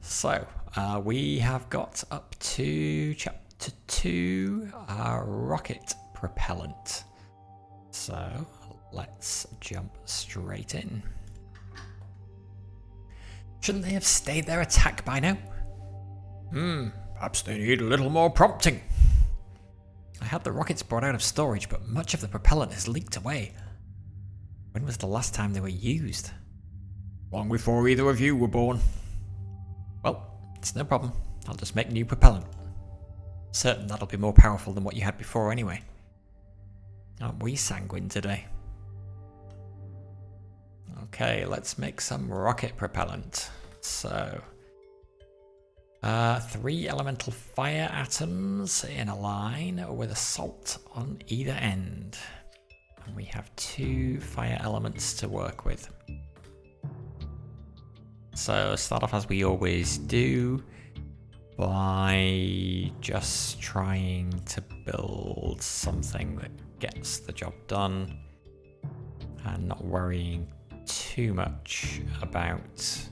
So, we have got up to chapter 2, rocket propellant. So, let's jump straight in. Shouldn't they have stayed their attack by now? Perhaps they need a little more prompting. I had the rockets brought out of storage, but much of the propellant has leaked away. When was the last time they were used? Long before either of you were born. Well, it's no problem. I'll just make new propellant. Certain that'll be more powerful than what you had before anyway. Aren't we sanguine today? Okay, let's make some rocket propellant. So, 3 elemental fire atoms in a line with a salt on either end. And we have 2 fire elements to work with. So start off as we always do by just trying to build something that gets the job done and not worrying too much about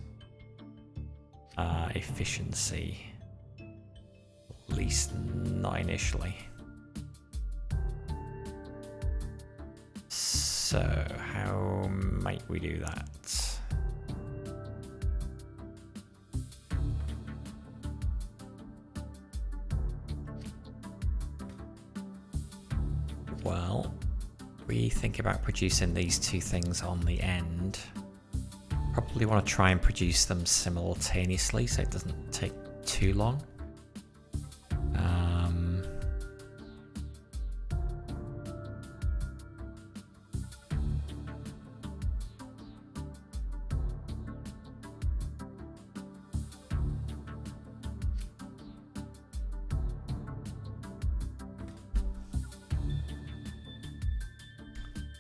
efficiency, at least not initially. So how might we do that? Well, we think about producing these 2 things on the end. Probably want to try and produce them simultaneously so it doesn't take too long.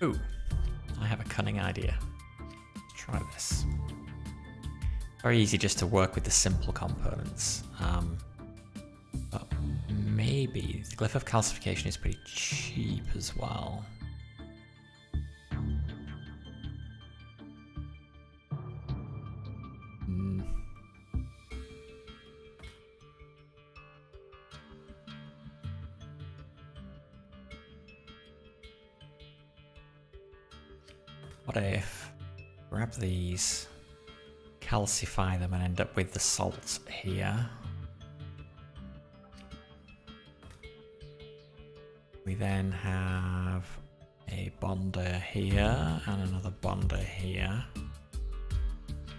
Ooh, I have a cunning idea. Let's try this. Very easy just to work with the simple components. But maybe the glyph of calcification is pretty cheap as well. What if grab these, calcify them and end up with the salt here. We then have a bonder here and another bonder here.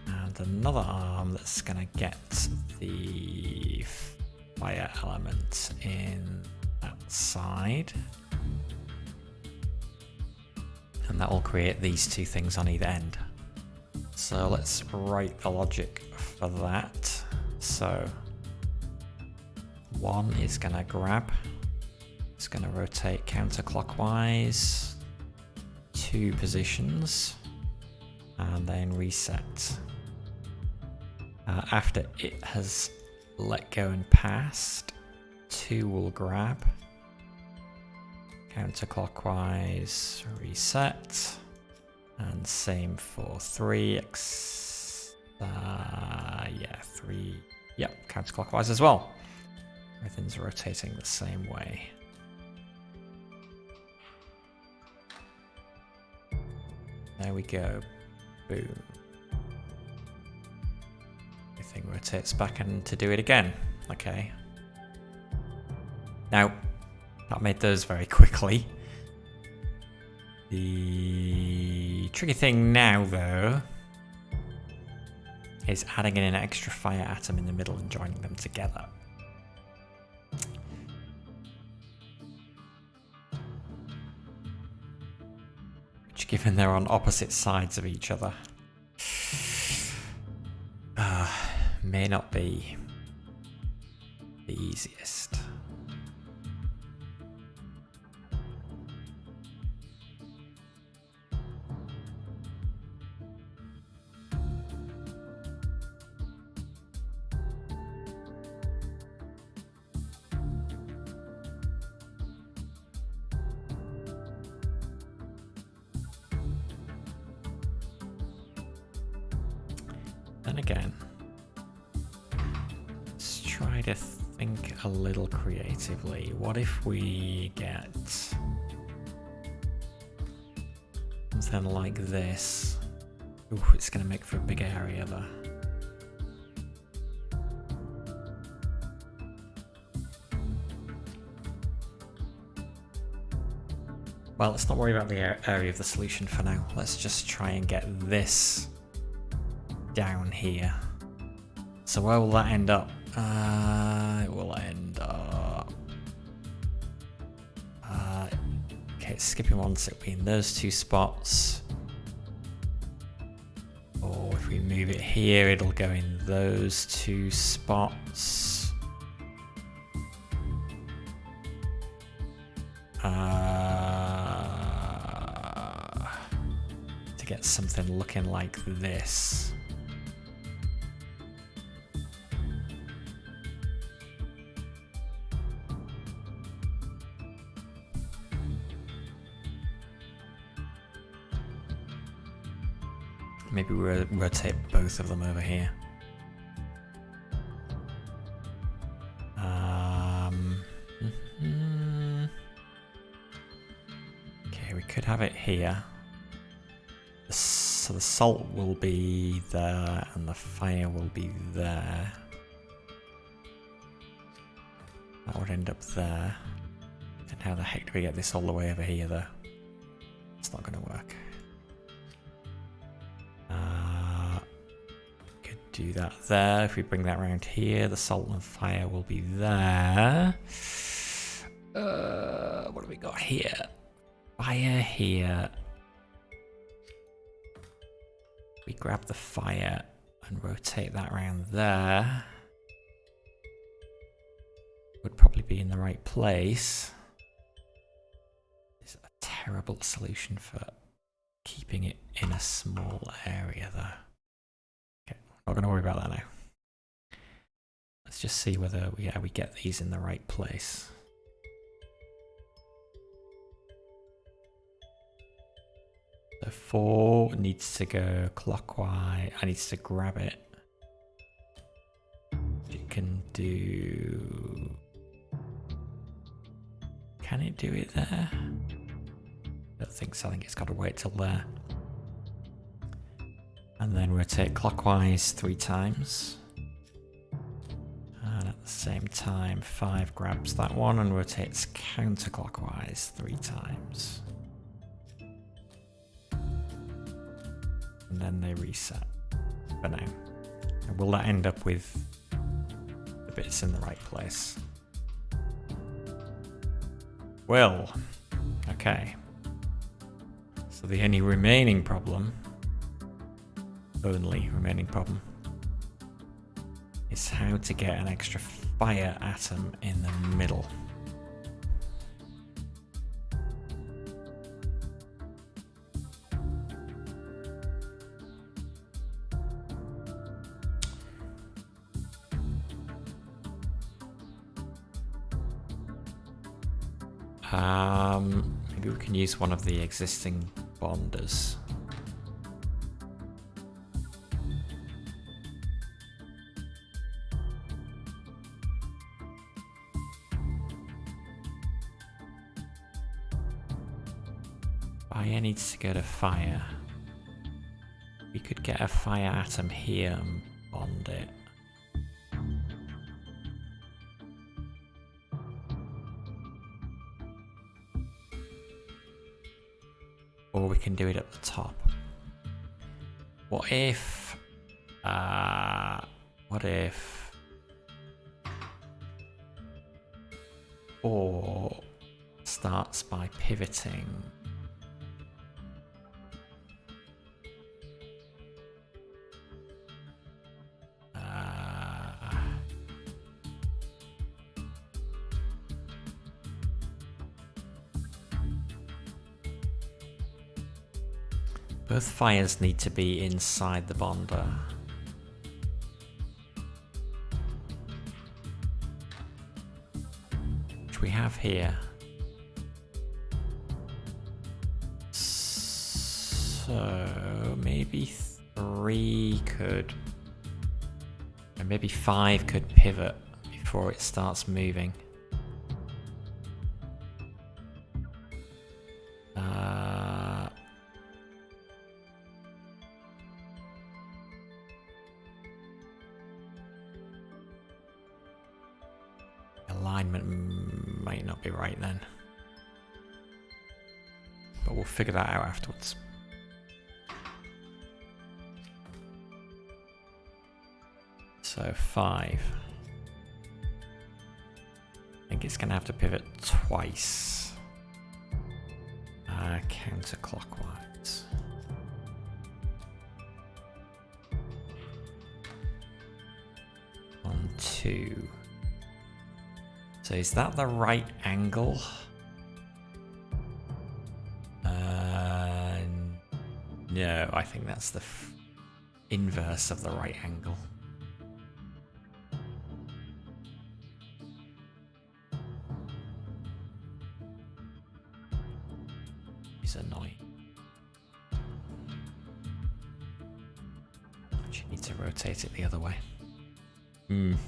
And another arm that's gonna get the fire element in that side. And that will create these 2 things on either end. So let's write the logic for that. So 1 is going to grab, it's going to rotate counterclockwise 2 positions and then reset. After it has let go and passed, 2 will grab. Counterclockwise, reset, and same for 3. 3. Yep, counterclockwise as well. Everything's rotating the same way. There we go. Boom. Everything rotates back and to do it again. Okay. Now, that made those very quickly. The tricky thing now, though, is adding in an extra fire atom in the middle and joining them together. Which, given they're on opposite sides of each other, may not be the easiest. Then again, try to think a little creatively. What if we get something like this? Ooh, it's going to make for a big area though. Well, let's not worry about the area of the solution for now. Let's just try and get this down here. So where will that end up? It will end up... okay, skipping one, so it'll be in those two spots. Or if we move it here, it'll go in those two spots. To get something looking like this. Maybe we'll rotate both of them over here. Okay, we could have it here. So the salt will be there and the fire will be there. That would end up there. And how the heck do we get this all the way over here though? It's not going to work. Could do that there. If we bring that around here, the salt and fire will be there. What do we got here? Fire here. We grab the fire and rotate that around there. Would probably be in the right place. It's a terrible solution for keeping it in a small area though. Okay, not going to worry about that now. Let's just see whether we get these in the right place. So 4 needs to go clockwise. I need to grab it. It can do... Can it do it there? I don't think so. I think it's got to wait till there. And then rotate clockwise 3 times. And at the same time, 5 grabs that one and rotates counterclockwise 3 times. And then they reset for now. And will that end up with the bits in the right place? Well, okay. So the only remaining problem, is how to get an extra fire atom in the middle. Maybe we can use one of the existing bonders. Fire needs to go to fire. We could get a fire atom here and bond it. Or we can do it at the top. What if 4 starts by pivoting? Both fires need to be inside the bonder. Which we have here. So maybe 3 could... and maybe 5 could pivot before it starts moving. Alignment might not be right then. But we'll figure that out afterwards. So 5. I think it's going to have to pivot twice. Counterclockwise. On 2. So is that the right angle? No, I think that's the inverse of the right angle. It's annoying. Actually need to rotate it the other way. Gonna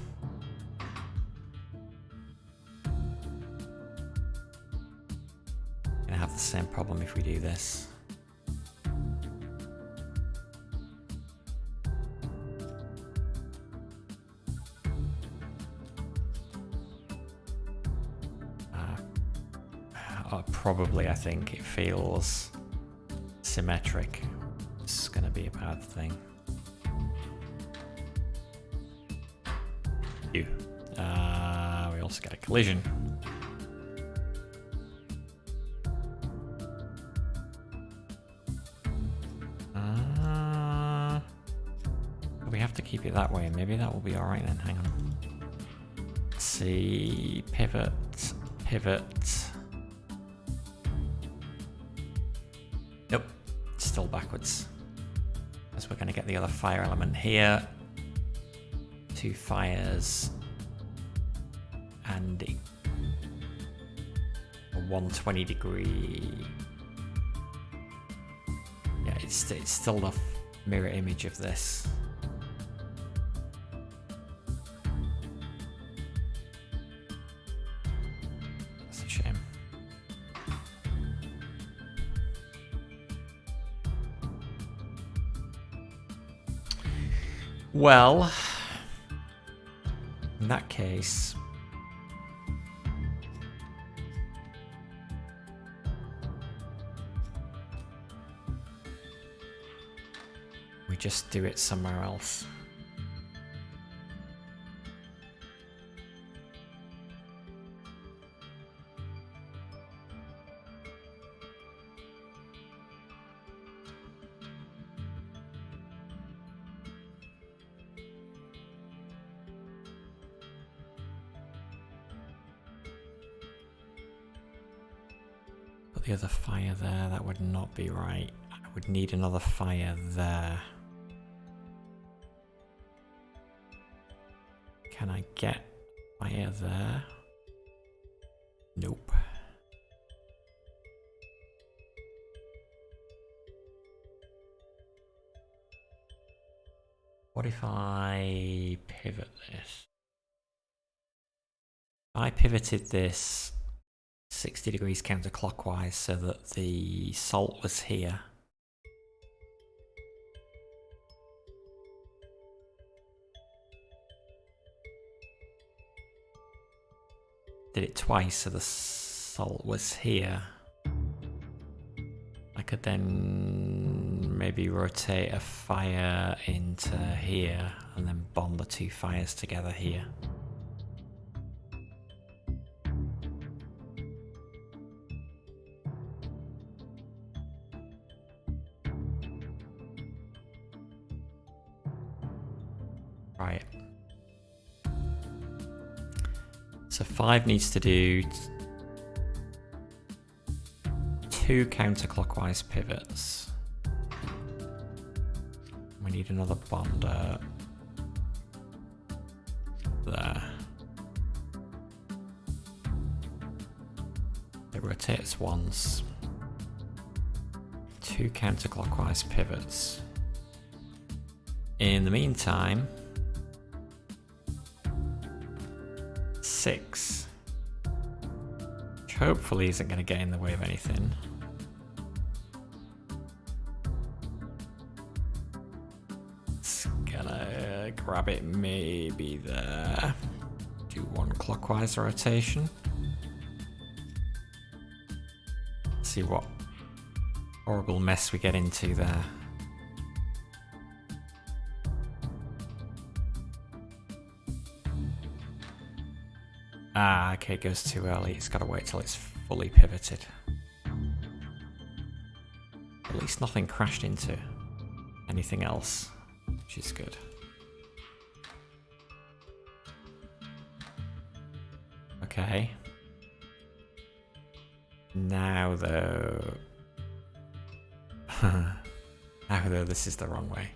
have the same problem if we do this. Probably, I think it feels symmetric. It's gonna be a bad thing. We also get a collision. We have to keep it that way. Maybe that will be all right then. Hang on. Let's see. Pivot. Pivot. Nope, still backwards. Because we're going to get the other fire element here. 2 fires. And a 120 degree. Yeah, it's still the mirror image of this. That's a shame. Well, in that case, we just do it somewhere else. The other fire there, that would not be right. I would need another fire there. Can I get fire there? Nope. What if I pivot this? If I pivoted this 60 degrees counterclockwise so that the salt was here. Did it twice so the salt was here. I could then maybe rotate a fire into here and then bond the 2 fires together here. Right. So 5 needs to do 2 counterclockwise pivots. We need another bonder there. It rotates once. 2 counterclockwise pivots. In the meantime, 6. Which hopefully isn't going to get in the way of anything. It's gonna grab it maybe there. Do 1 clockwise rotation. See what horrible mess we get into there. Ah, okay, it goes too early. It's got to wait till it's fully pivoted. At least nothing crashed into anything else, which is good. Okay. Now though... now though, this is the wrong way.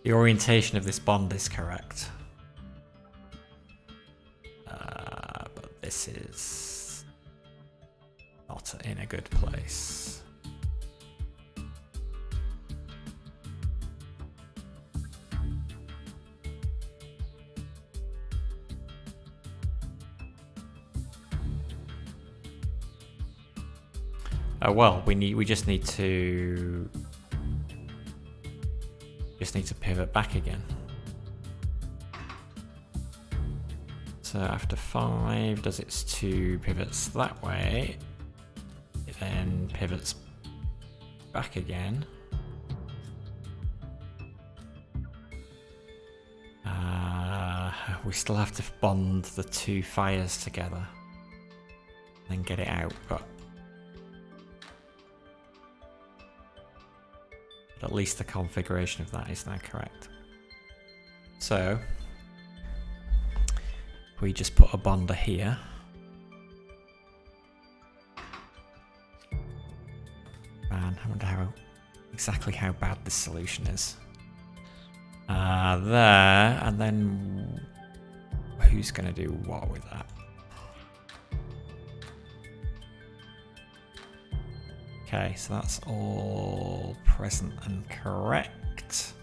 The orientation of this bond is correct. But this is not in a good place. Well, we just need to pivot back again. So after 5 does its 2 pivots that way, it then pivots back again. We still have to bond the 2 fires together and then get it out, but at least the configuration of that is now correct. So we just put a bonder here. Man, I wonder exactly how bad this solution is. There, and then who's going to do what with that? Okay, so that's all present and correct.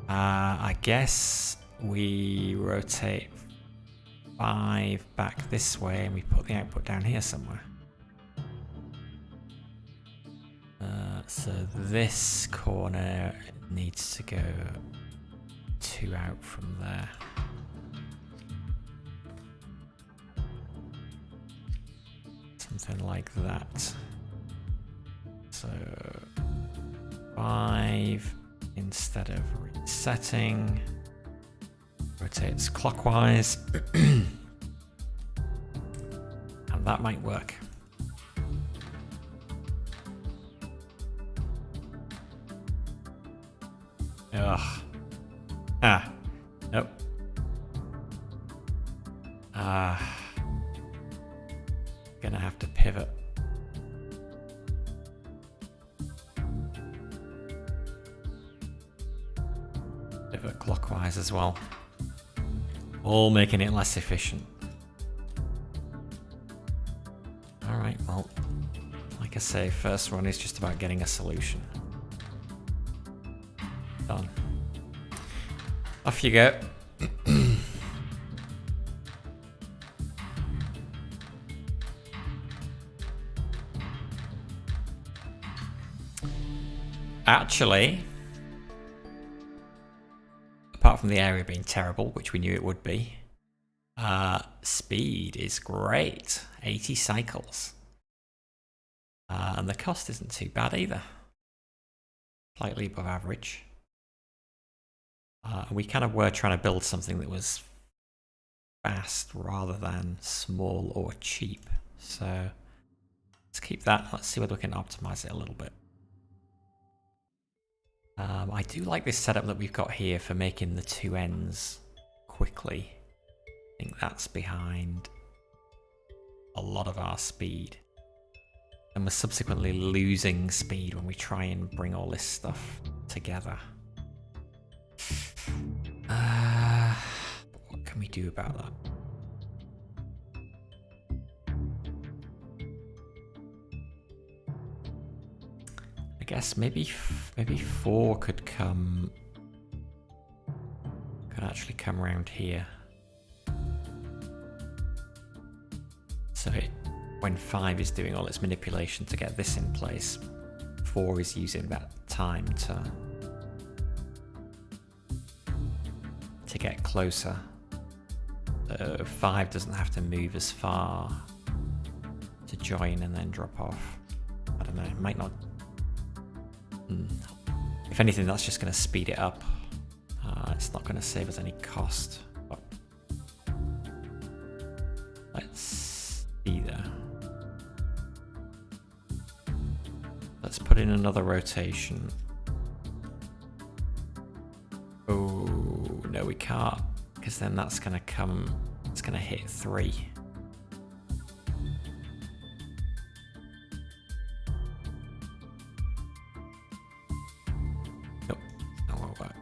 I guess we rotate 5 back this way and we put the output down here somewhere. So this corner needs to go 2 out from there. Something like that. So 5 instead of resetting, rotates clockwise, and that might work. Ugh. Ah. Nope. Gonna have to pivot. Pivot clockwise as well. All making it less efficient. Alright, well, like I say, first one is just about getting a solution. Done. Off you go. Actually, apart from the area being terrible, which we knew it would be, speed is great. 80 cycles. And the cost isn't too bad either. Slightly above average. We kind of were trying to build something that was fast rather than small or cheap. So let's keep that. Let's see whether we can optimize it a little bit. I do like this setup that we've got here for making the 2 ends quickly. I think that's behind a lot of our speed. And we're subsequently losing speed when we try and bring all this stuff together. What can we do about that? I guess maybe 4 could actually come around here. when 5 is doing all its manipulation to get this in place, 4 is using that time to get closer. 5 doesn't have to move as far to join and then drop off. I don't know, it might not... If anything, that's just going to speed it up. It's not going to save us any cost. But let's see there. Let's put in another rotation. Oh, no, we can't, because then that's going to come, it's going to hit 3. Nope, that won't work.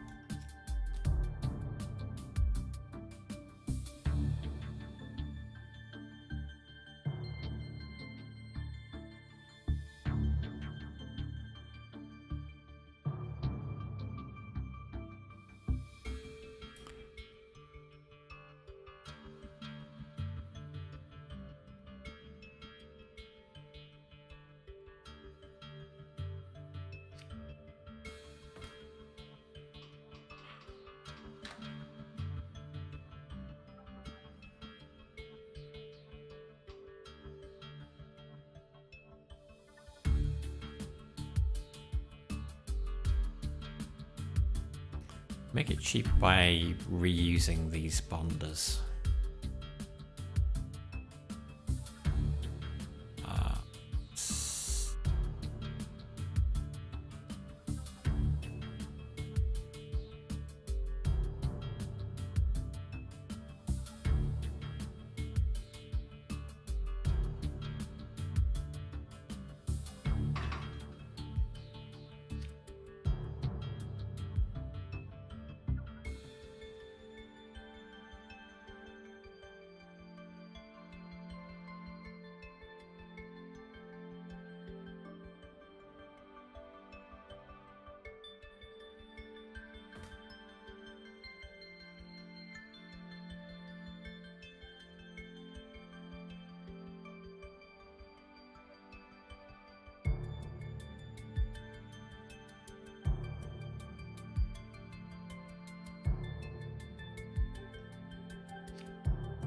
Make it cheap by reusing these bonders.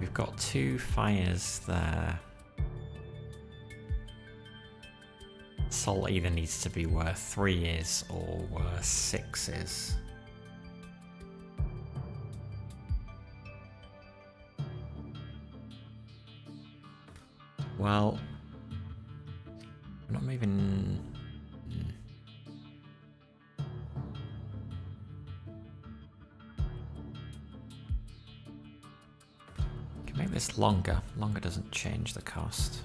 We've got 2 fires there. Salt either needs to be where 3 is or where 6 is. Well, I'm not moving. Make this longer. Longer doesn't change the cost.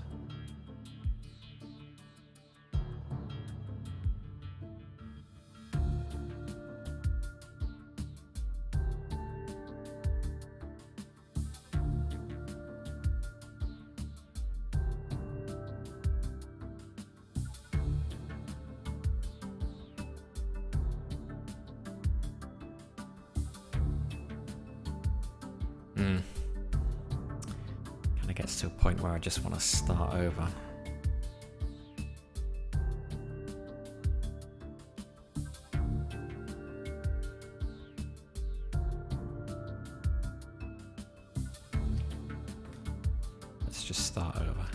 Gets to a point where I just want to start over. Let's just start over.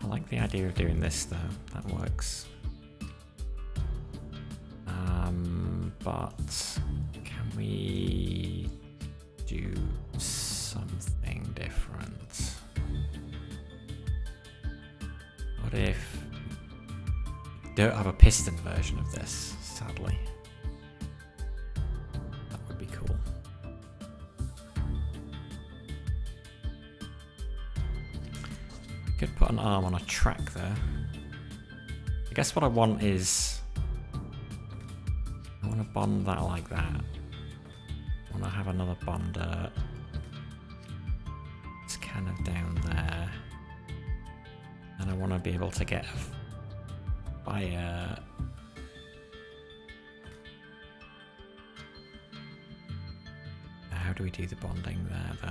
I like the idea of doing this though, that works. But can we do something different? What if we don't have a piston version of this, sadly? That would be cool. We could put an arm on a track there. I guess what I want is I want to bond that like that. I want to have another bonder. It's kind of down there. And I want to be able to get fire do we do the bonding there, though?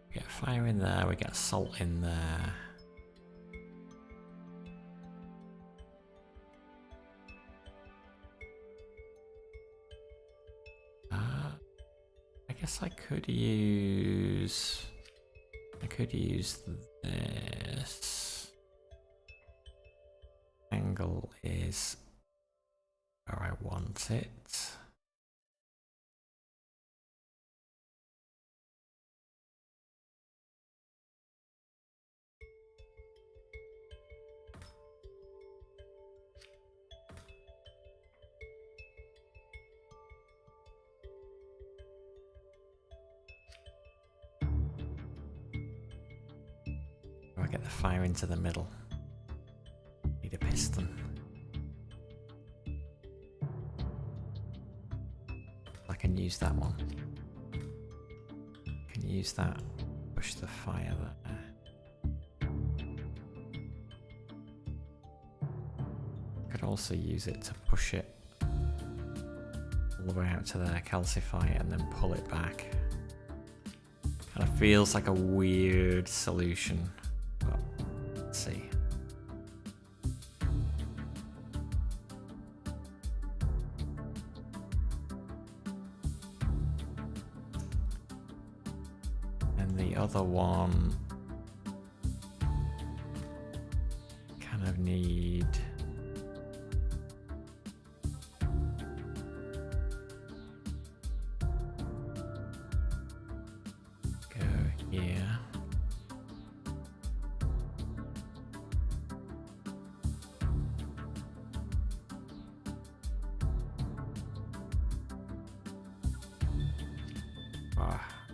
We get fire in there, we get salt in there. I guess I could use this. Angle is where I want it. I get the fire into the middle. Need a piston. I can use that one. Can use that. Push the fire there. Could also use it to push it all the way out to there, calcify it, and then pull it back. Kind of feels like a weird solution. But let's see. And the other one kind of need go here.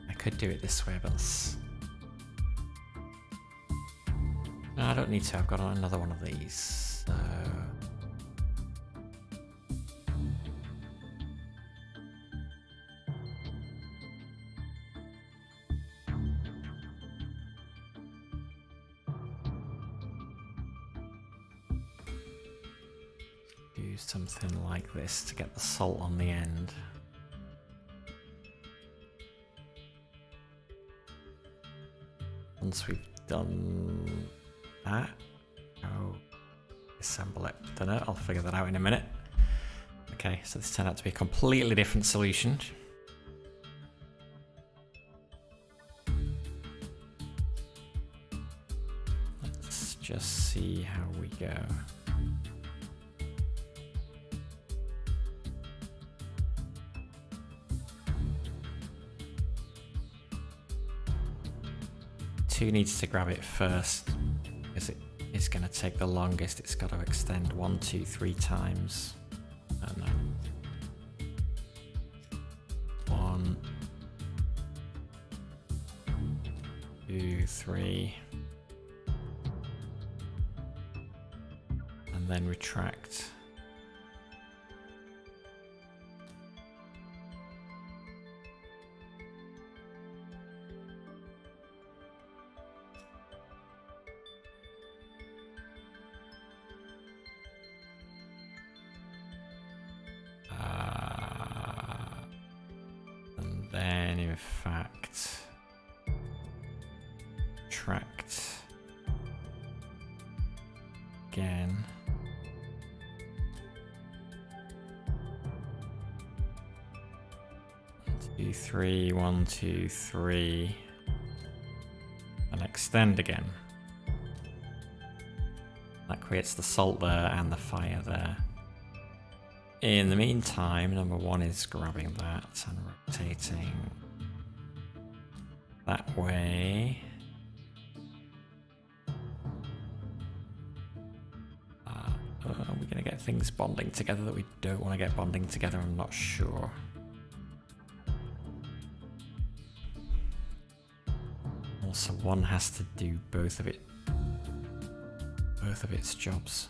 I could do it this way, but no, I don't need to. I've got another one of these. So do something like this to get the salt on the end. Once we've done that, assemble it. Don't know, I'll figure that out in a minute. Okay, so this turned out to be a completely different solution. Let's just see how we go. Two needs to grab it first because it is going to take the longest. It's got to extend 1, 2, 3 times. Oh, no. 1, 2, 3, and then retract. And then, in fact, tract again. Two, 3, 1, 2, 3, and extend again. That creates the salt there and the fire there. In the meantime, number 1 is grabbing that and rotating that way. Are we going to get things bonding together that we don't want to get bonding together? I'm not sure. Also, one has to do both of its jobs.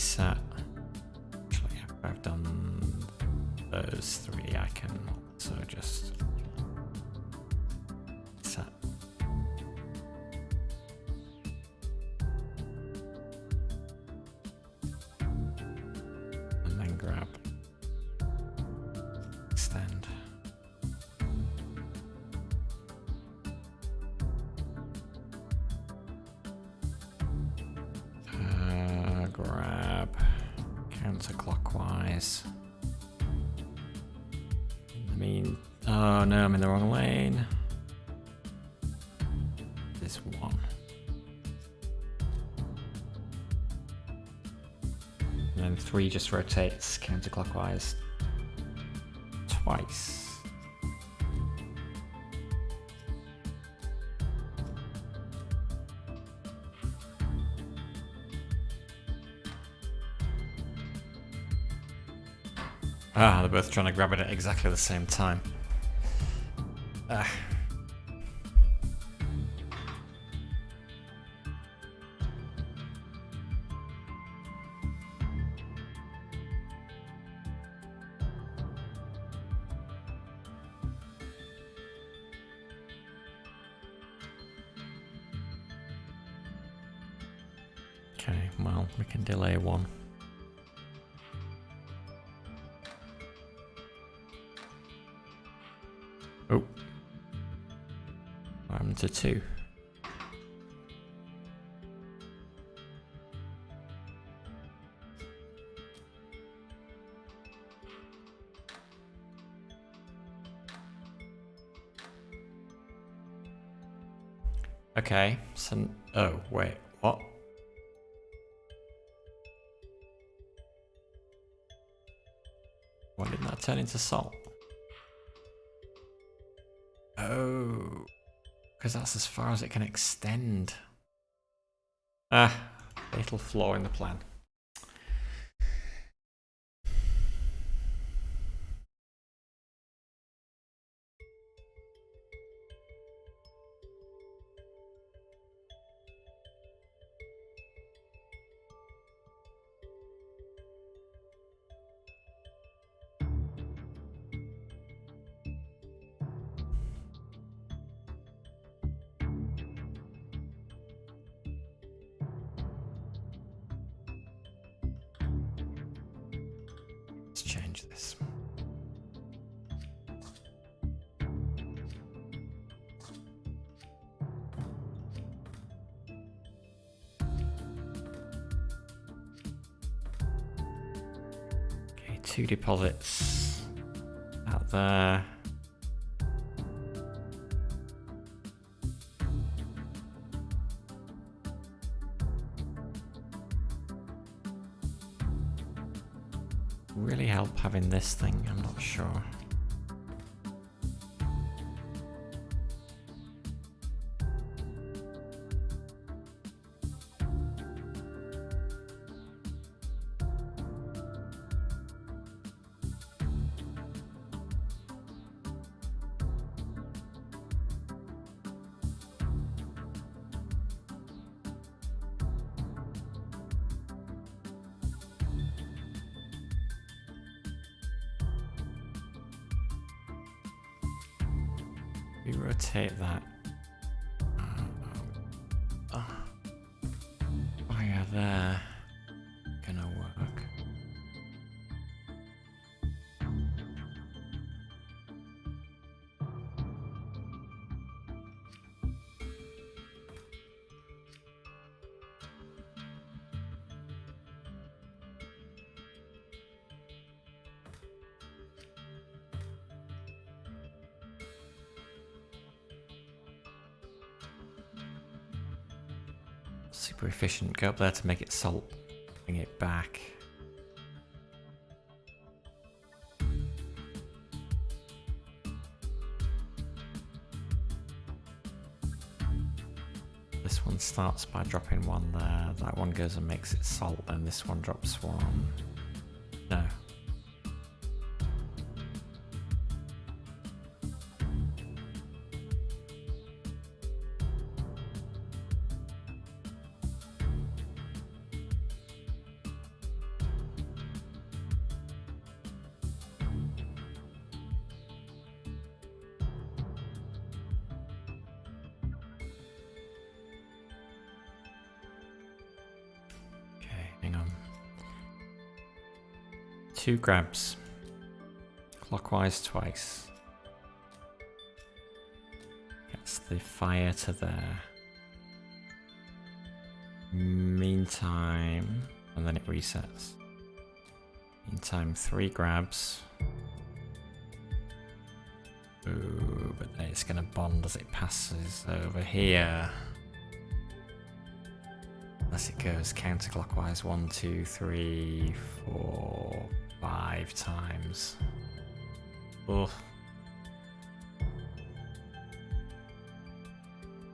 reset. Actually, after I've done those 3, I can also just set. And then grab, extend. Grab counterclockwise. Oh no, I'm in the wrong lane. This one. And then 3 just rotates counterclockwise twice. Ah, they're both trying to grab it at exactly the same time. Ah. Okay, well, we can delay 1. Oh. I'm to 2. Okay, so... Oh, wait, what? Why didn't that turn into salt? Oh, because that's as far as it can extend. Ah, fatal flaw in the plan. Let's change this. Okay, 2 deposits out there. Really help having this thing, I'm not sure. We rotate that wire there. Gonna work. Super efficient. Go up there to make it salt. Bring it back. This one starts by dropping 1 there. That one goes and makes it salt. Then this one drops 1. No. 2 grabs. Clockwise twice. Gets the fire to there. Meantime, and then it resets. Meantime, 3 grabs. Ooh, but then it's gonna bond as it passes over here. Unless it goes counterclockwise 1, 2, 3, 4, 5 times. Ugh.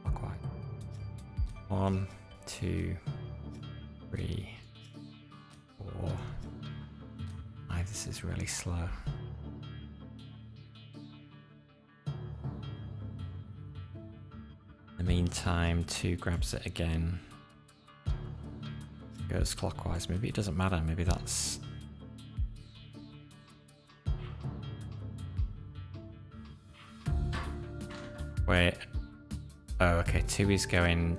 Clockwise. 1, 2, 3, 4. This is really slow. In the meantime, 2 grabs it again. Goes clockwise. Maybe it doesn't matter. Maybe that's... Wait. Oh, okay. 2 is going...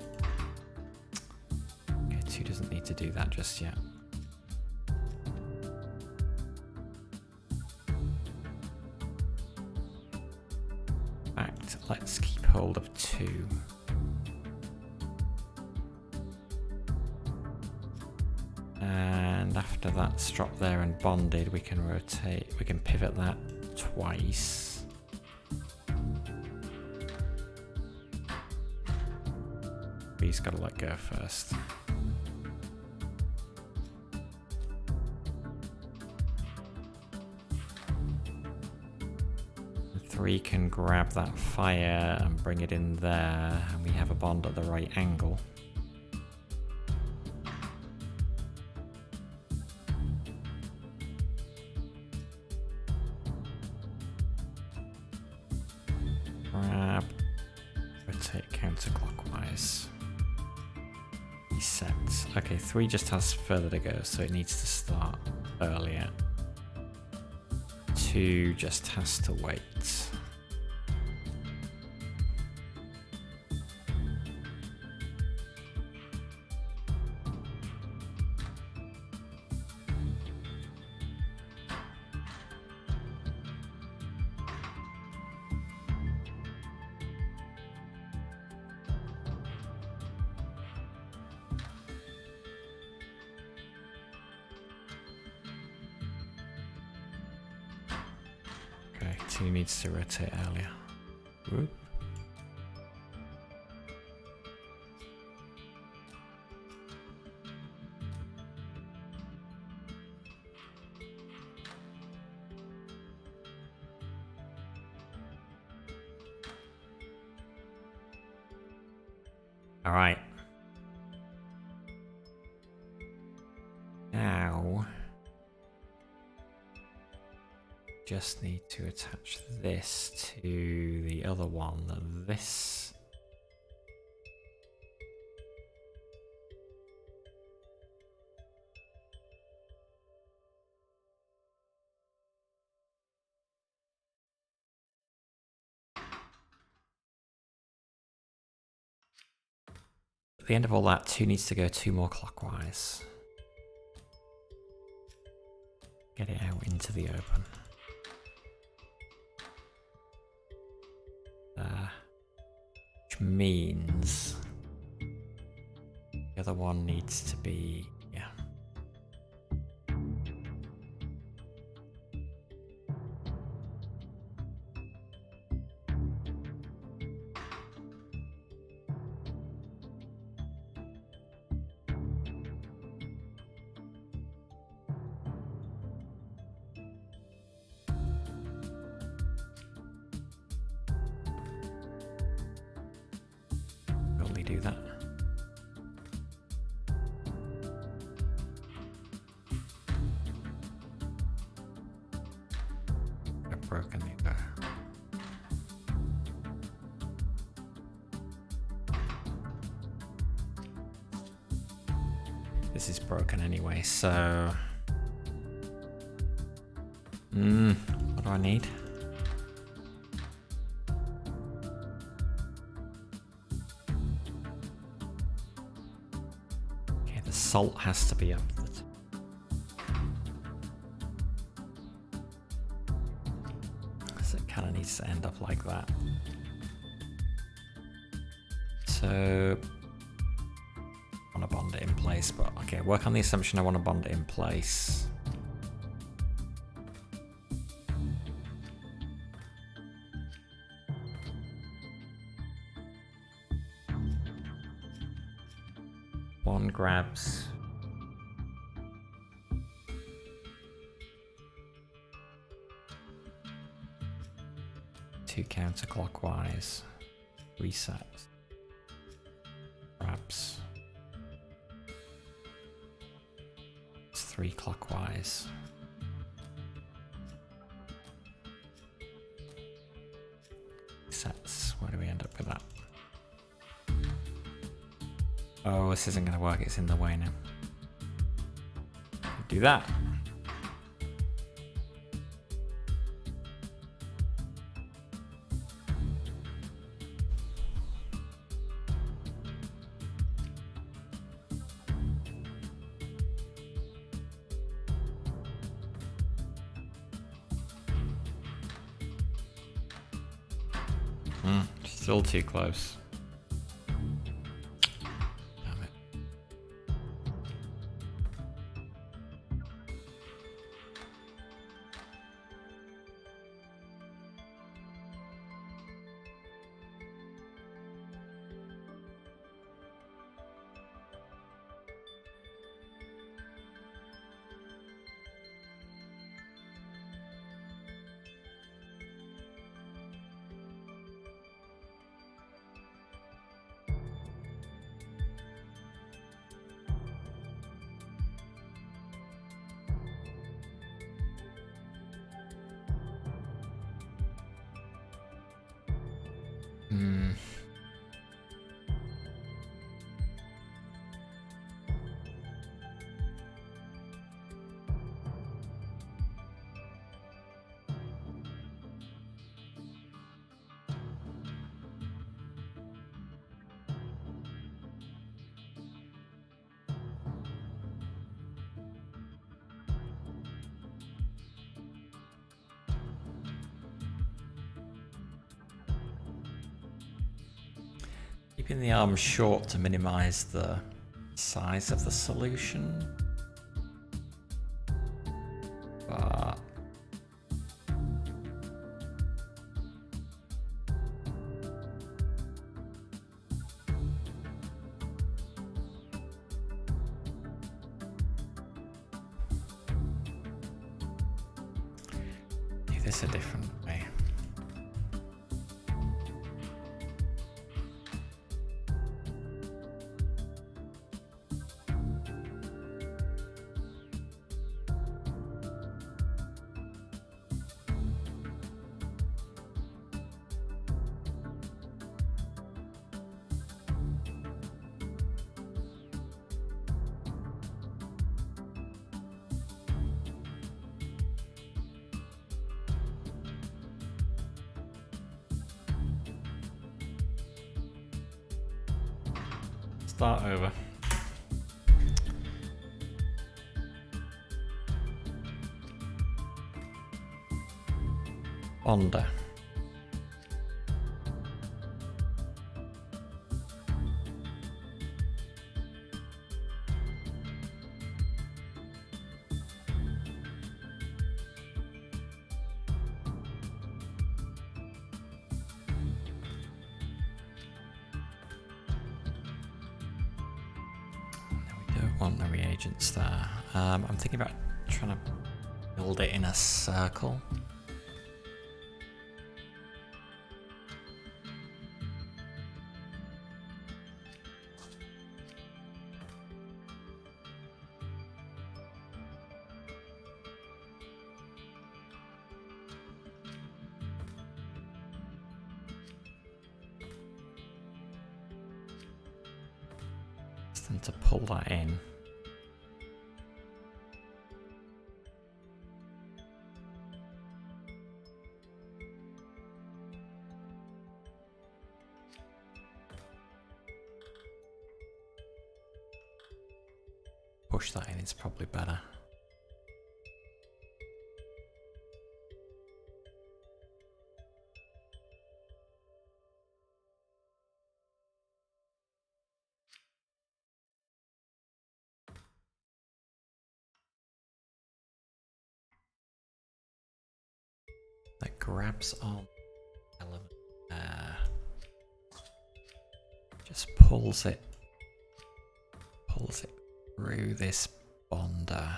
Okay, 2 doesn't need to do that just yet. In fact, let's keep hold of 2. And after that's dropped there and bonded, we can rotate, we can pivot that twice. He's got to let go first. The 3 can grab that fire and bring it in there, and we have a bond at the right angle. Grab, rotate counterclockwise. Reset. Okay, 3 just has further to go, so it needs to start earlier. 2 just has to wait. Okay, 2 needs to rotate earlier. Whoop. All right. Now, just need to attach this to the other one. This. At the end of all that, 2 needs to go 2 more clockwise. Get it out into the open. Which means the other one needs to be, yeah. Totally do that. I've broken it there. This is broken anyway, so... what do I need? Okay, the salt has to be up the top. needs to end up like that. So I want to bond it in place, but okay, work on the assumption I want to bond it in place. One grabs. Two counterclockwise. Resets. Grabs. It's 3 clockwise. Sets. Where do we end up with that? Oh, this isn't going to work. It's in the way now. Do that. Still too close. Damn it. Keeping the arm short to minimize the size of the solution. But do this a different way. Start over. Onda. Want the reagents there. I'm thinking about trying to build it in a circle. And to pull that in. Push that in, it's probably better. grabs on element there. Just pulls it through this bonder.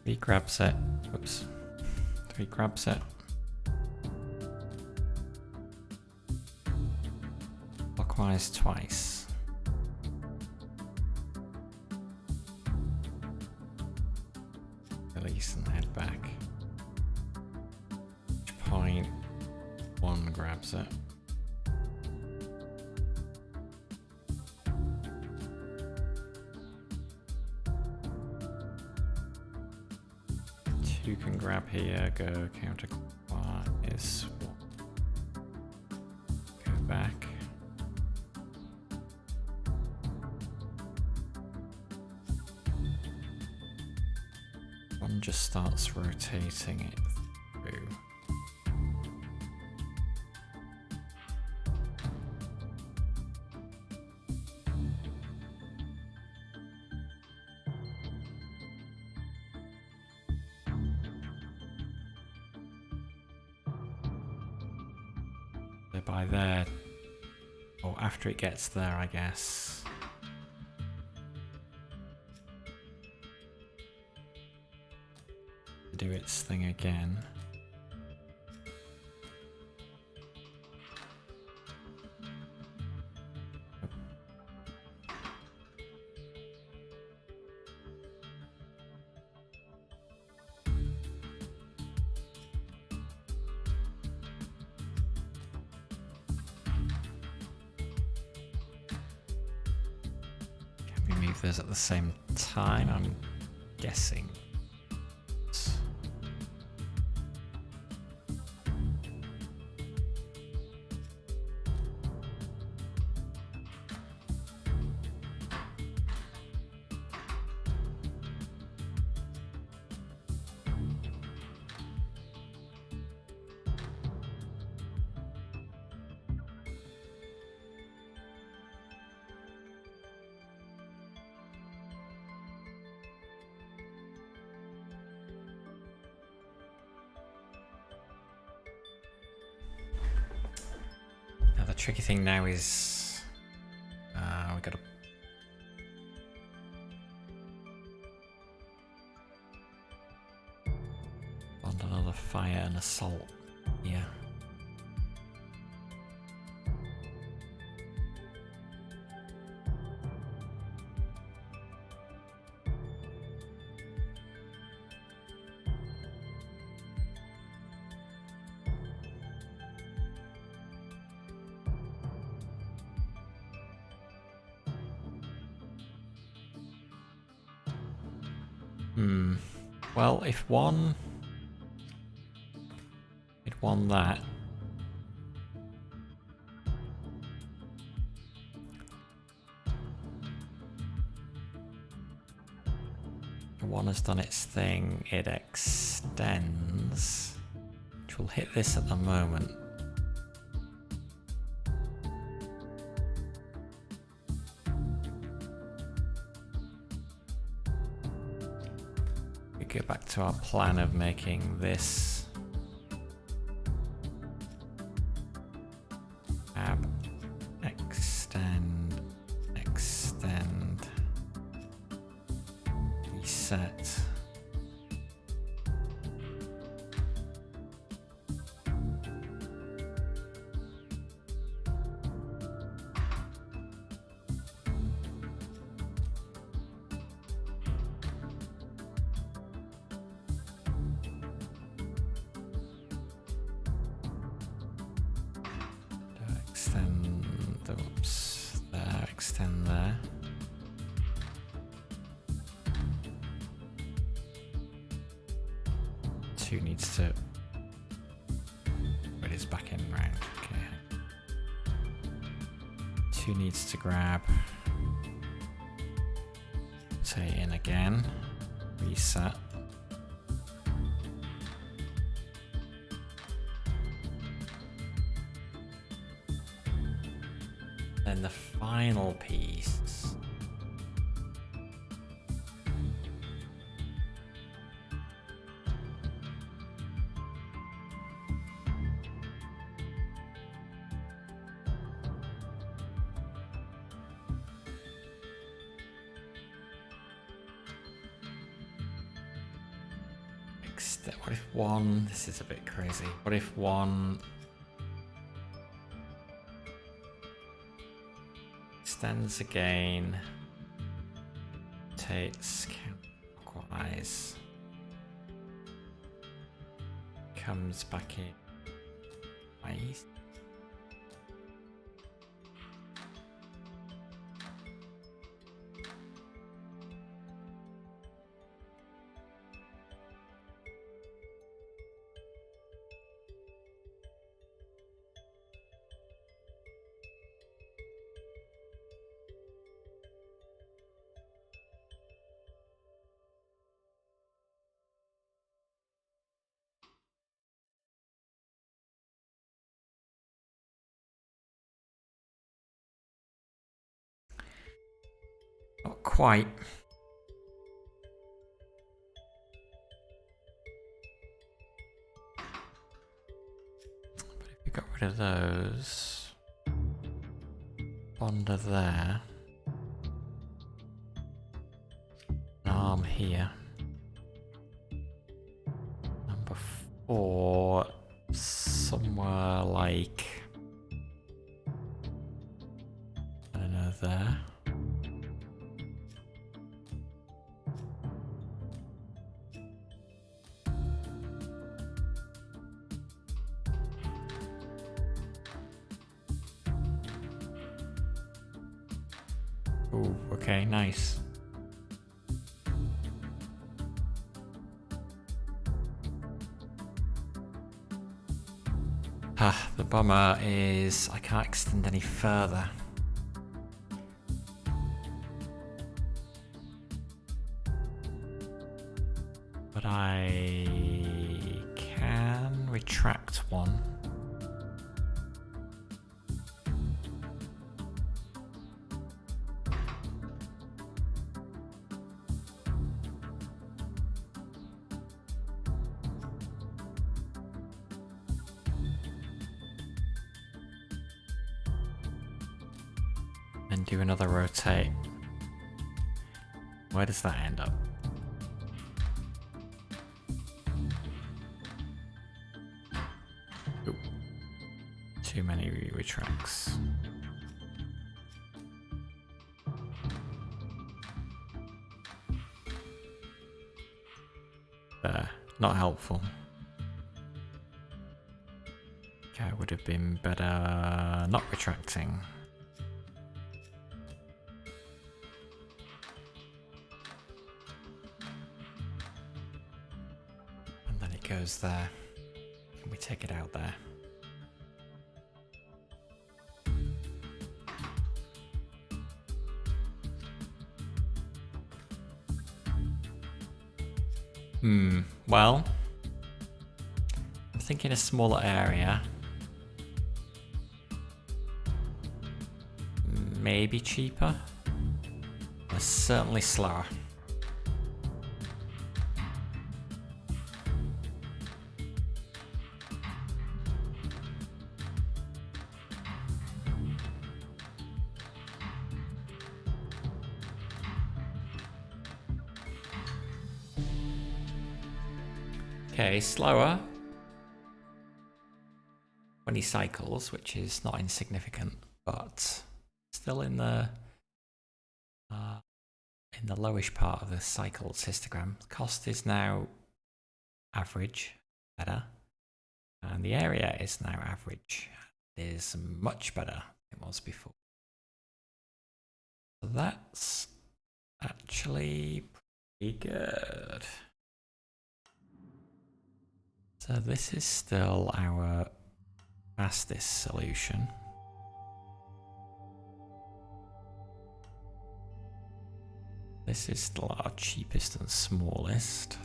Three grabs it. Whoops. Three grabs it. Clockwise twice. Release and head back. Each point, one grabs it. You can grab here, go counterclockwise, go back. One just starts rotating it through. By there, or after it gets there, I guess. Do its thing again. Those at the same time, I'm guessing. The tricky thing now is we got to bond another fire and assault here. Well, if one had won that, one has done its thing, it extends, which will hit this at the moment. Go back to our plan of making this tab extend, reset. Extend there. Two needs to. It is back in round. Okay. 2 needs to grab. Rotate in again. Reset. Then the final piece. What if one, this is a bit crazy. What if one extends again, takes counterclockwise, comes back in twice. Not quite. But if we got rid of those, bonder there, an arm here. Number 4, somewhere like, I don't know, there. Ooh, okay, nice. The bummer is I can't extend any further. But I can retract one. And do another rotate. Where does that end up? Ooh. Too many retracts. There, not helpful. Okay, would have been better not retracting. Goes there. Can we take it out there? Well, I'm thinking a smaller area. Maybe cheaper. But certainly slower. Okay, slower. 20 cycles, which is not insignificant, but still in the lowish part of the cycles histogram. Cost is now average, better, and the area is now average. It is much better than it was before. So that's actually pretty good. So this is still our fastest solution. This is still our cheapest and smallest.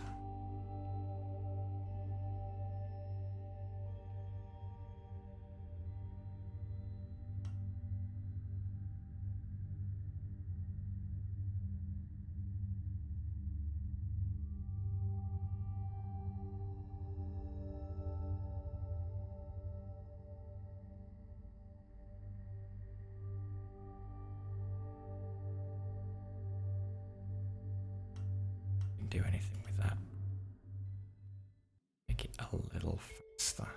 Do anything with that. Make it a little faster.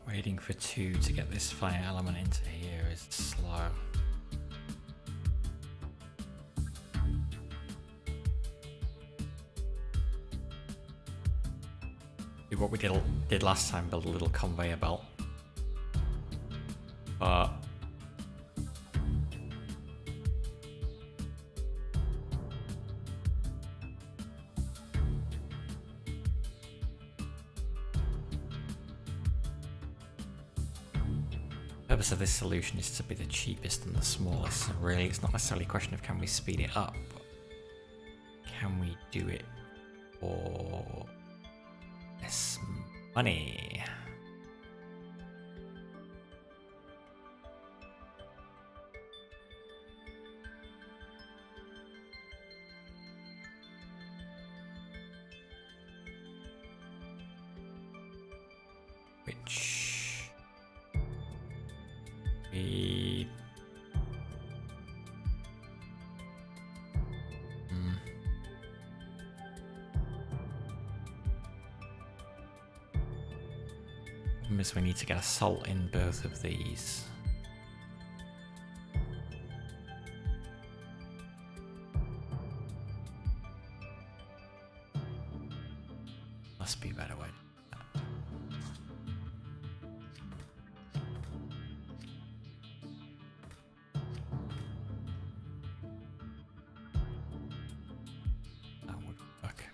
Waiting for 2 to get this fire element into here is slow. Do what we did last time, build a little conveyor belt. But the purpose of this solution is to be the cheapest and the smallest. So really, it's not necessarily a question of can we speed it up, but can we do it for less money? Which we Problem is we need to get a salt in both of these. Must be a better way. That would work.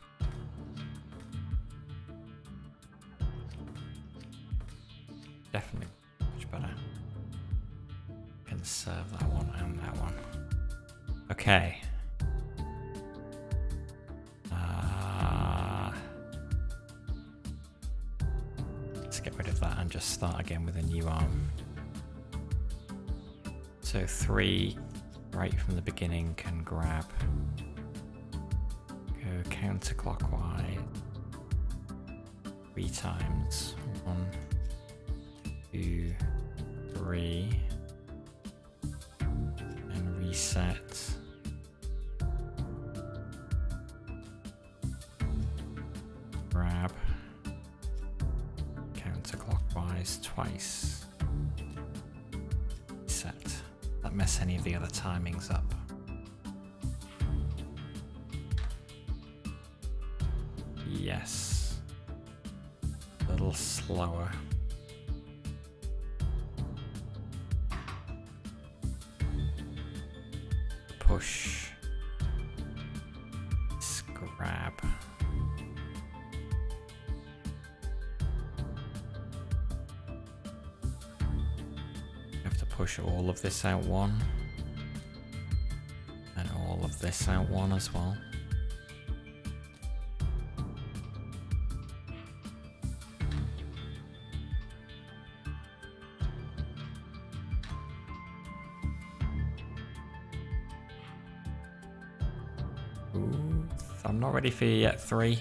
Definitely much better. Conserve that one and that one. Okay. Let's get rid of that and just start again with a new arm. So 3 right from the beginning can grab. Go counterclockwise 3 times. 1, 2, 3. And reset. Grab. Counterclockwise twice. Reset. Don't mess any of the other timings up. Yes. A little slower. Push. Grab. Have to push all of this out one. And all of this out one as well. Ooh, I'm not ready for you yet, 3.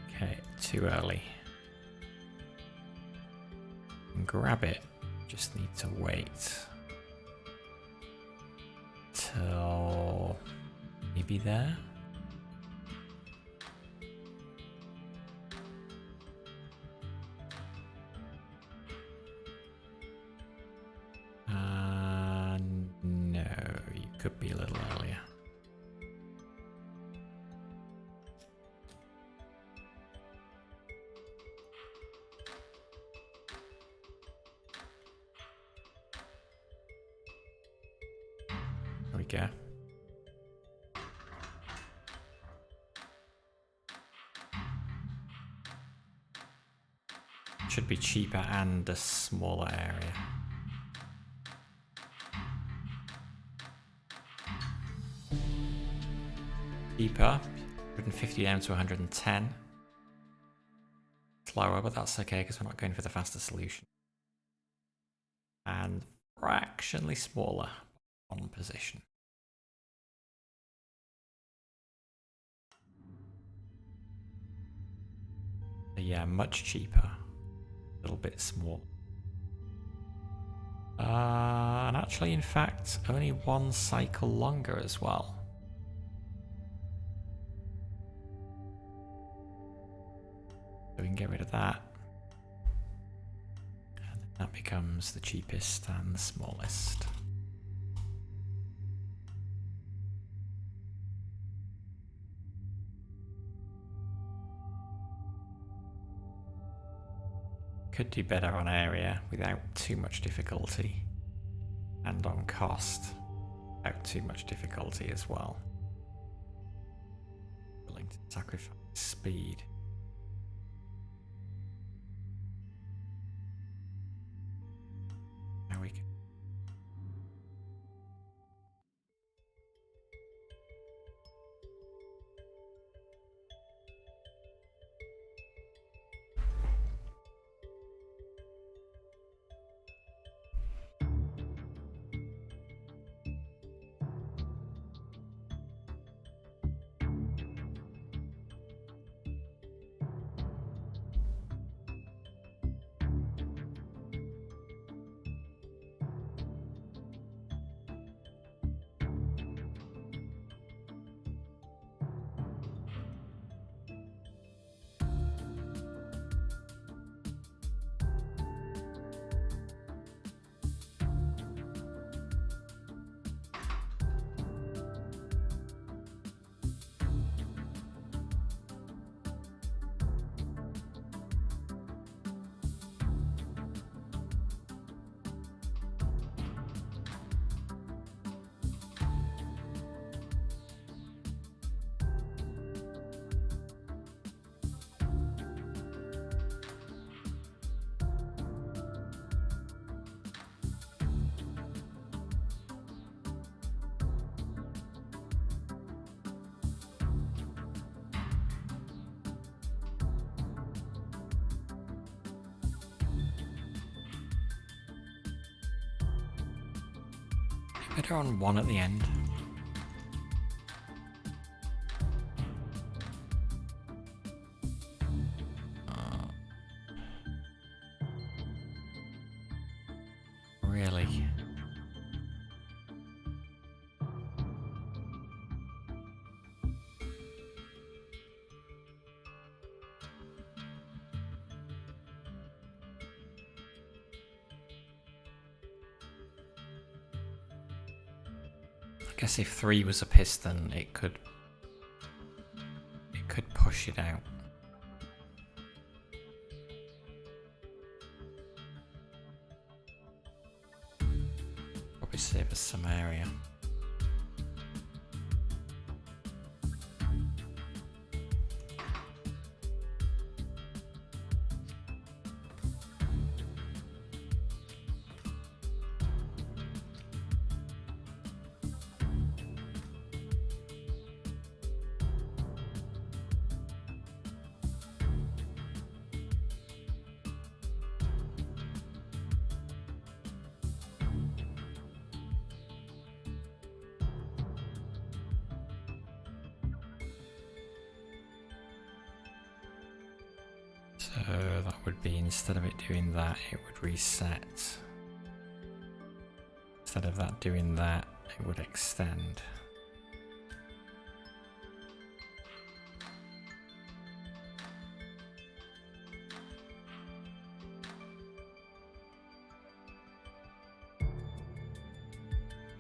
Okay, too early. And grab it. Just need to wait till maybe there. No, you could be a little earlier. There we go. Should be cheaper and a smaller area. Cheaper, 150 down to 110. Slower, but that's okay because we're not going for the faster solution. And fractionally smaller on position. So yeah, much cheaper. A little bit smaller. And actually, in fact, only 1 cycle longer as well. So we can get rid of that. And then that becomes the cheapest and the smallest. Could do better on area without too much difficulty. And on cost without too much difficulty as well. Willing to sacrifice speed. Now we can. Better on one at the end. Really? I guess if 3 was a piston, it could push it out. Probably save us some area. So that would be, instead of it doing that, it would reset. Instead of that doing that, it would extend.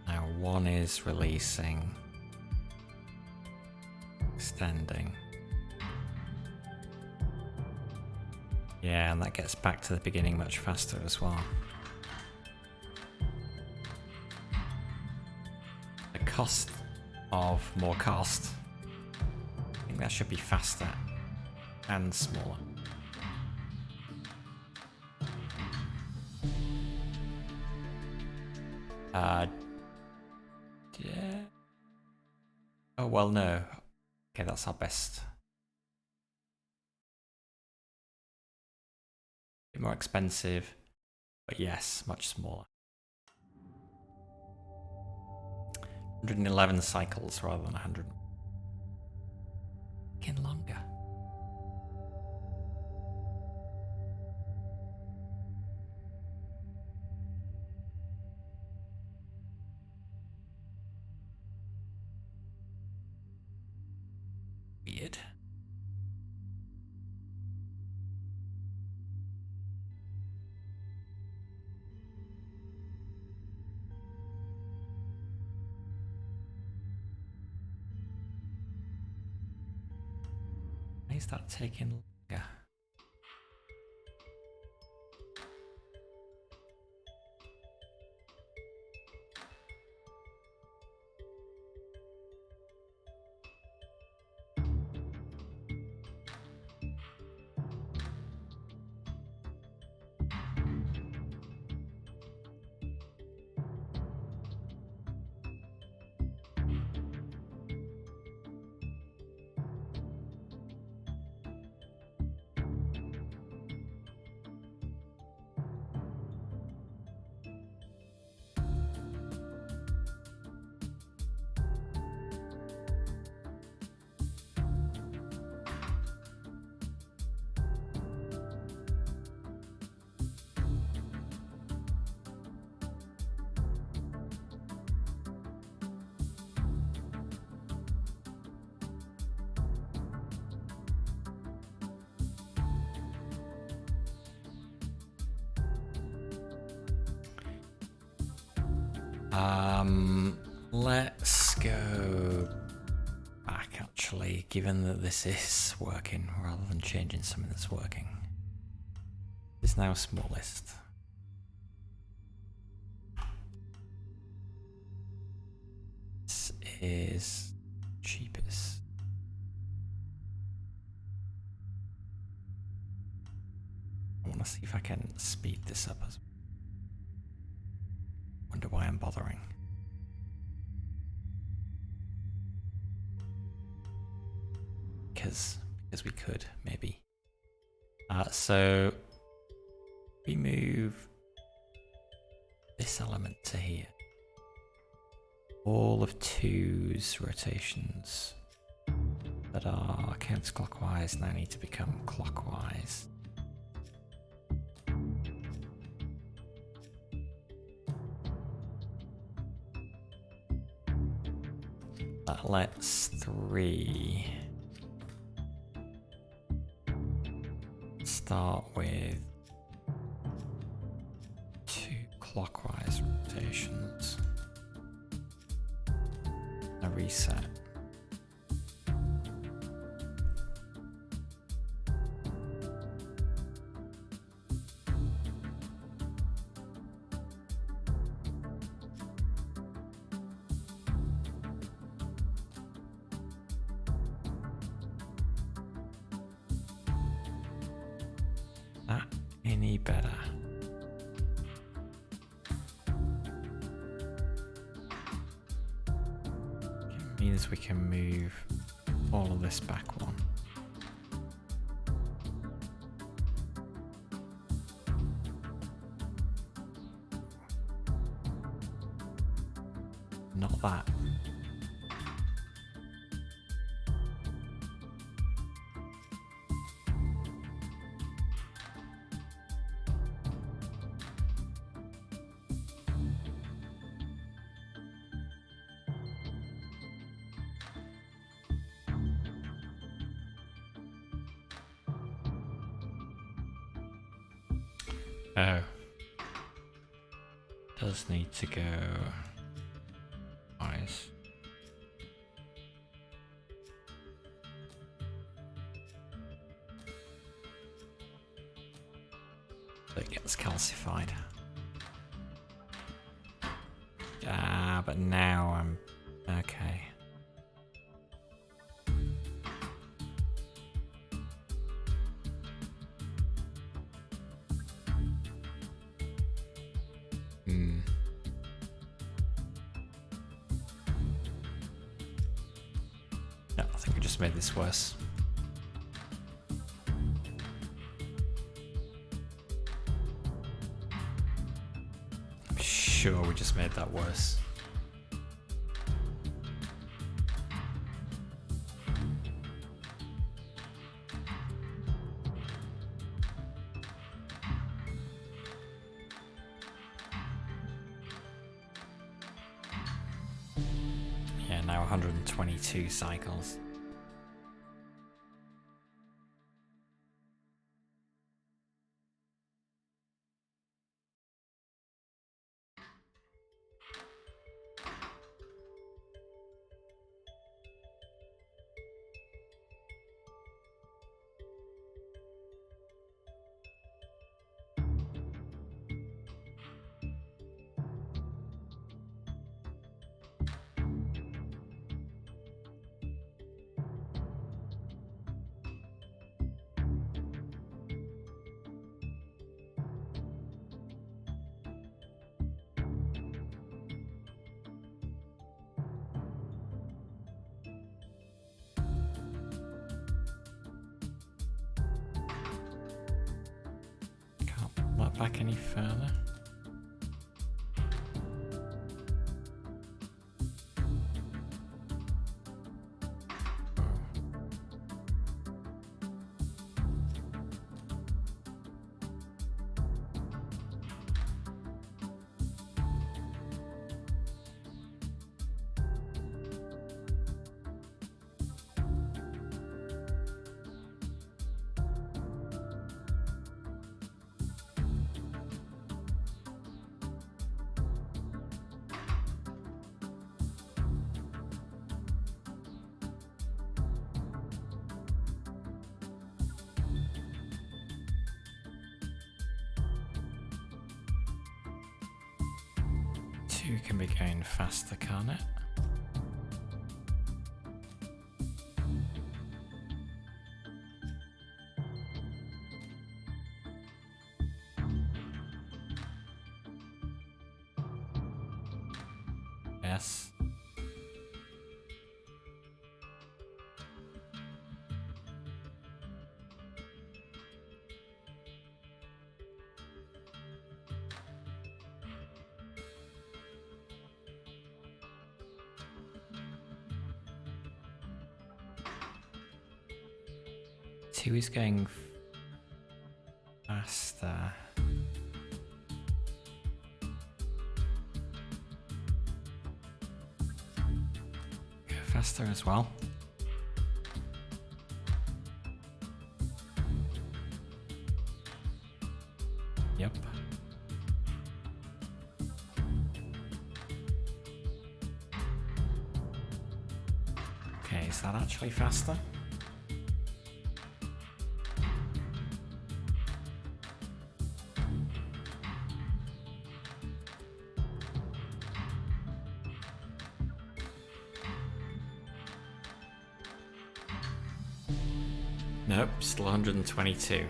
Now 1 is releasing, extending. Yeah, and that gets back to the beginning much faster as well. The cost of more cost. I think that should be faster and smaller. Yeah. Oh, well, no. Okay, that's our best. Bit more expensive, but yes, much smaller. 111 cycles rather than 100. Again, longer. Weird. Why is that taking longer? Let's go back actually, given that this is working, rather than changing something that's working. It's now smallest. This is cheapest. I want to see if I can speed this up as well. Wonder why I'm bothering. Because we could, maybe. So we move this element to here. all of 2's rotations that are counterclockwise now need to become clockwise. That lets 3 start with 2 clockwise rotations. A reset. That any better? It means we can move all of this back one. Not that. Oh. Does need to go eyes. It gets calcified. Ah, but now I'm okay. No, I think we just made this worse. I'm sure we just made that worse. Yeah, now 122 cycles. Can't pull that back any further. Two can be going faster, can't it? Yes. 2 is going faster. Go faster as well. Yep. Okay, is that actually faster? Nope, still 122.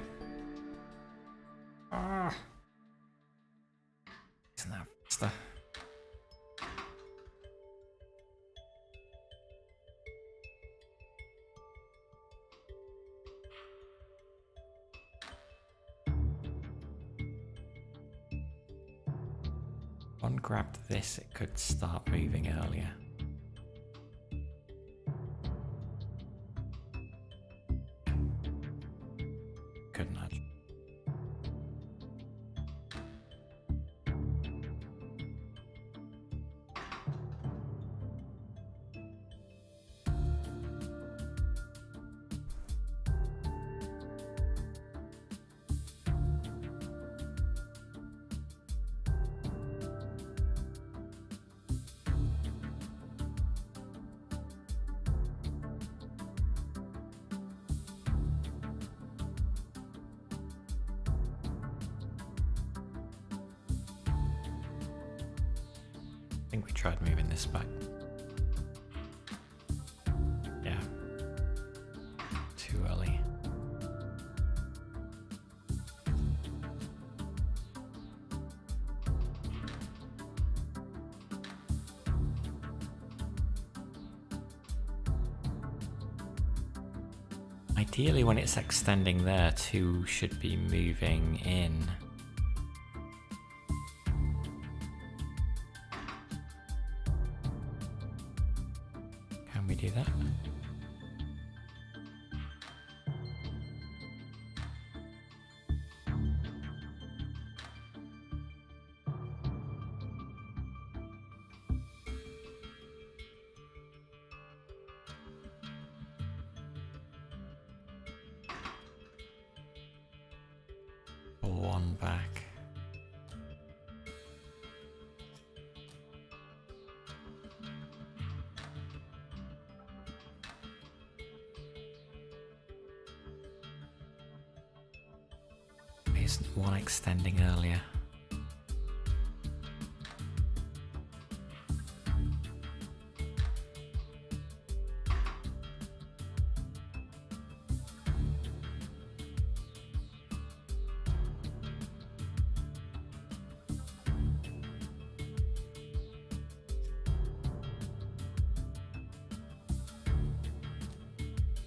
Ah. Isn't that faster? One grabbed this, it could start moving earlier. Could nudge. I think we tried moving this back. Yeah. Too early. Ideally, when it's extending there, 2 should be moving in. Can we do that? Pull 1 back. Isn't 1 extending earlier?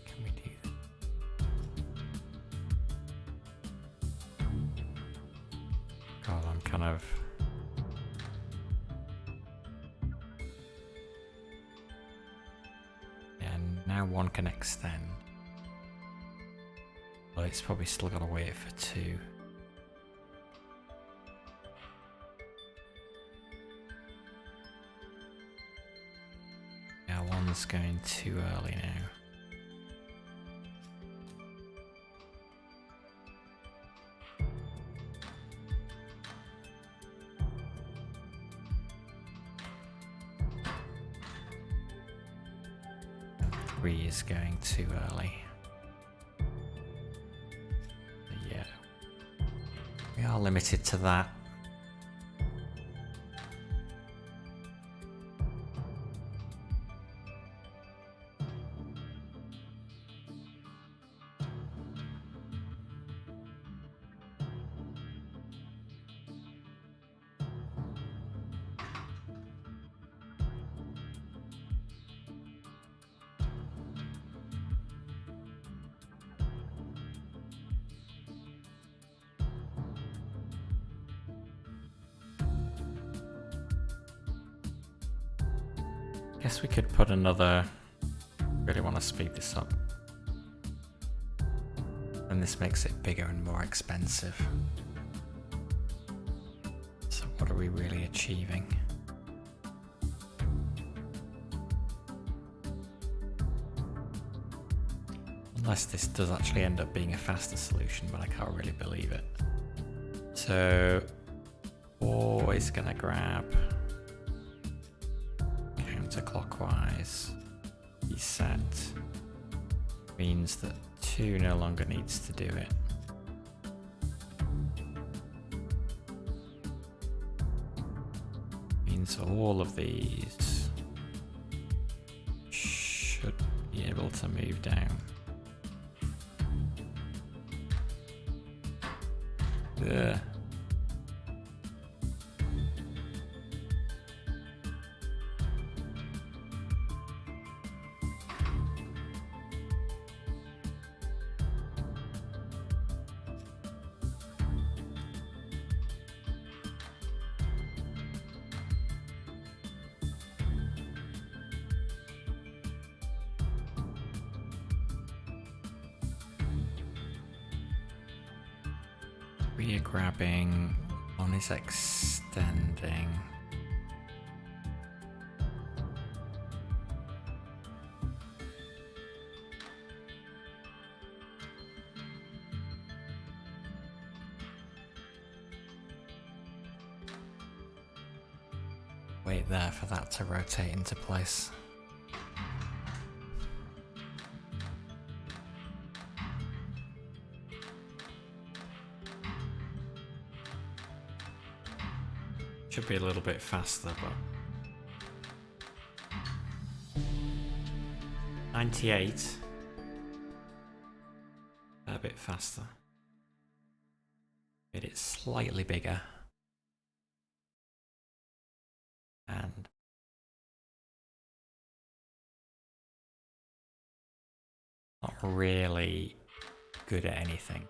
Can we do that? God, I'm kind of... Yeah, now 1 can extend. But it's probably still got to wait for 2. Yeah, 1's going too early now. Three is going too early. Yeah. We are limited to that. Guess we could put another... Really want to speed this up. and this makes it bigger and more expensive. So what are we really achieving? Unless this does actually end up being a faster solution, but I can't really believe it. So, always gonna grab counterclockwise. Reset means that 2 no longer needs to do it. Means all of these should be able to move down. Ugh. We are grabbing, one is extending. Wait there for that to rotate into place. Should be a little bit faster, but 98. A bit faster. Made it slightly bigger. And not really good at anything.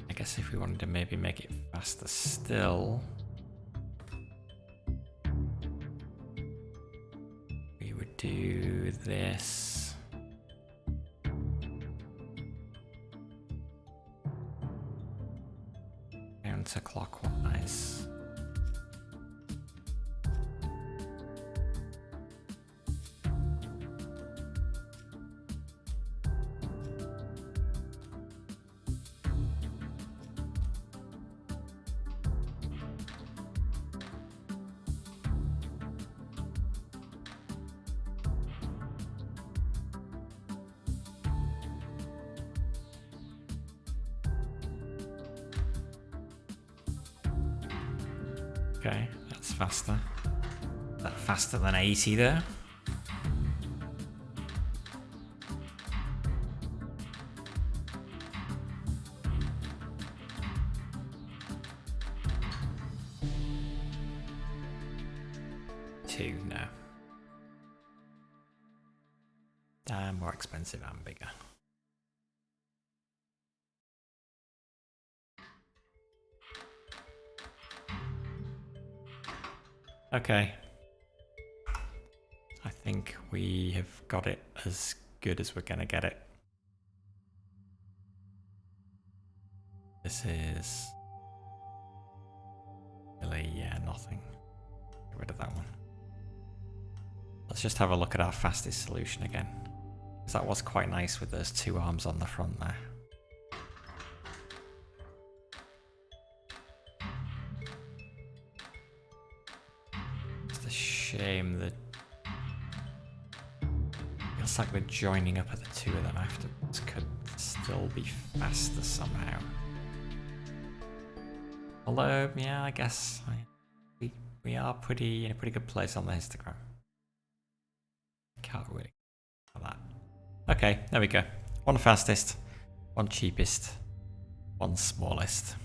I guess if we wanted to maybe make it faster still, we would do this. Counterclockwise. Okay, that's faster. Is that faster than 80 there? Two, no. More expensive and bigger. Okay. I think we have got it as good as we're gonna get it. This is really, yeah, nothing. Get rid of that one. Let's just have a look at our fastest solution again. Because that was quite nice with those 2 arms on the front there. It's a shame that feels like we're joining up at the 2 of them afterwards. Could still be faster somehow. Although, yeah, I guess we are in a pretty good place on the histogram. Can't really for that. Okay, there we go. One fastest, one cheapest, one smallest.